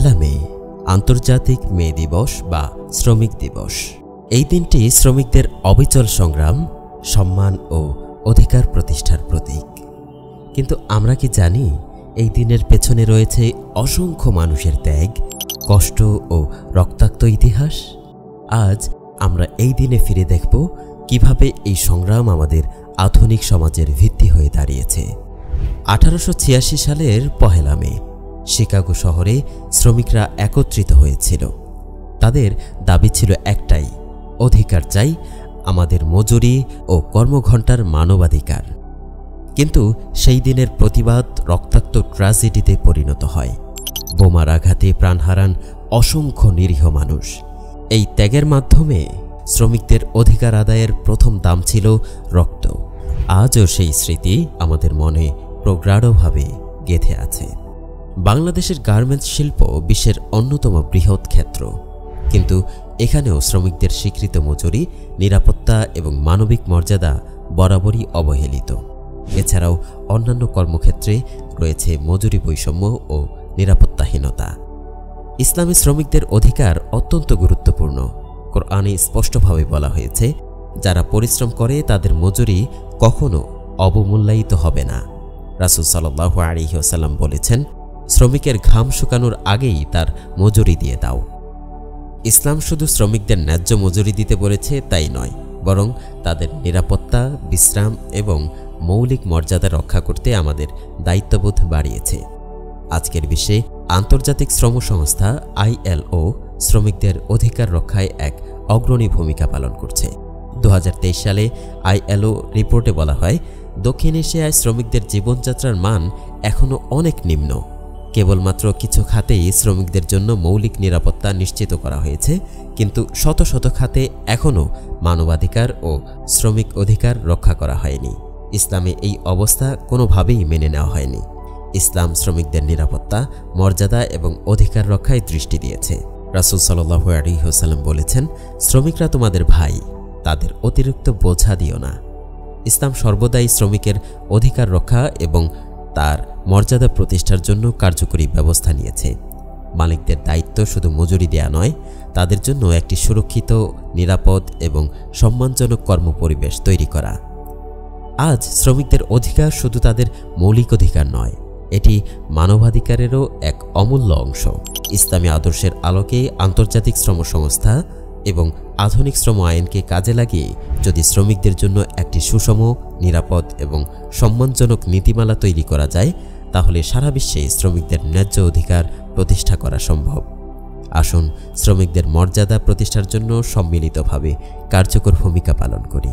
পহেলা মে আন্তর্জাতিক মে দিবস বা শ্রমিক দিবস। এই দিনটি শ্রমিকদের অবিচল সংগ্রাম, সম্মান ও অধিকার প্রতিষ্ঠার প্রতীক। কিন্তু আমরা কি জানি এই দিনের পেছনে রয়েছে অসংখ্য মানুষের ত্যাগ, কষ্ট ও রক্তাক্ত ইতিহাস? আজ আমরা এই দিনে ফিরে দেখব কিভাবে এই সংগ্রাম আমাদের আধুনিক সমাজের ভিত্তি হয়ে দাঁড়িয়েছে। 1886 সালের পহেলা মে শিকাগো শহরে শ্রমিকরা একত্রিত হয়েছিল। তাদের দাবি ছিল একটাই, অধিকার চাই, আমাদের মজুরি ও কর্মঘণ্টার মানবাধিকার। কিন্তু সেই দিনের প্রতিবাদ রক্তাক্ত ট্র্যাজেডিতে পরিণত হয়। বোমার আঘাতে প্রাণ হারান অসংখ্য নিরীহ মানুষ। এই ত্যাগের মাধ্যমে শ্রমিকদের অধিকার আদায়ের প্রথম দাম ছিল রক্ত। আজও সেই স্মৃতি আমাদের মনে প্রগাঢ়ভাবে গেঁথে আছে। বাংলাদেশের গার্মেন্টস শিল্প বিশ্বের অন্যতম বৃহৎ ক্ষেত্র, কিন্তু এখানেও শ্রমিকদের স্বীকৃত মজুরি, নিরাপত্তা এবং মানবিক মর্যাদা বরাবরই অবহেলিত। এছাড়াও অন্যান্য কর্মক্ষেত্রে রয়েছে মজুরি বৈষম্য ও নিরাপত্তাহীনতা। ইসলামী শ্রমিকদের অধিকার অত্যন্ত গুরুত্বপূর্ণ। কোরআনে স্পষ্টভাবে বলা হয়েছে, যারা পরিশ্রম করে তাদের মজুরি কখনো অবমূল্যায়িত হবে না। রাসূল সাল্লাল্লাহু আলাইহি ওয়াসাল্লাম বলেছেন, শ্রমিকের ঘাম শুকানোর আগেই তার মজুরি দিয়ে দাও। ইসলাম শুধু শ্রমিকদের ন্যায্য মজুরি দিতে বলেছে তাই নয়, বরং তাদের নিরাপত্তা, বিশ্রাম এবং মৌলিক মর্যাদা রক্ষা করতে আমাদের দায়িত্ববোধ বাড়িয়েছে। আজকের বিশ্বে আন্তর্জাতিক শ্রম সংস্থা ILO শ্রমিকদের অধিকার রক্ষায় এক অগ্রণী ভূমিকা পালন করছে। 2023 সালে ILO রিপোর্টে বলা হয়, দক্ষিণ এশিয়ায় শ্রমিকদের জীবনযাত্রার মান এখনও অনেক নিম্ন। কেবলমাত্র কিছু খাতেই শ্রমিকদের জন্য মৌলিক নিরাপত্তা নিশ্চিত করা হয়েছে, কিন্তু শত শত খাতে এখনও মানবাধিকার ও শ্রমিক অধিকার রক্ষা করা হয়নি। ইসলামে এই অবস্থা কোনোভাবেই মেনে নেওয়া হয়নি। ইসলাম শ্রমিকদের নিরাপত্তা, মর্যাদা এবং অধিকার রক্ষায় দৃষ্টি দিয়েছে। রাসূল সাল্লাল্লাহু আলাইহি ওয়াসাল্লাম বলেছেন, শ্রমিকরা তোমাদের ভাই, তাদের অতিরিক্ত বোঝা দিও না। ইসলাম সর্বদাই শ্রমিকের অধিকার রক্ষা এবং তার মর্যাদা প্রতিষ্ঠার জন্য কার্যকরী ব্যবস্থা নিয়েছে। মালিকদের দায়িত্ব শুধু মজুরি দেয়া নয়, তাদের জন্য একটি সুরক্ষিত, নিরাপদ এবং সম্মানজনক কর্মপরিবেশ তৈরি করা। আজ শ্রমিকদের অধিকার শুধু তাদের মৌলিক অধিকার নয়, এটি মানবাধিকারেরও এক অমূল্য অংশ। ইসলামী আদর্শের আলোকে আন্তর্জাতিক শ্রম সংস্থা এবং আধুনিক শ্রম আইনকে কাজে লাগিয়ে যদি শ্রমিকদের জন্য একটি সুষম, নিরাপদ এবং সম্মানজনক নীতিমালা তৈরি করা যায়, তাহলে সারা বিশ্বে শ্রমিকদের ন্যায্য অধিকার প্রতিষ্ঠা করা সম্ভব। আসুন শ্রমিকদের মর্যাদা প্রতিষ্ঠার জন্য সম্মিলিতভাবে কার্যকর ভূমিকা পালন করি।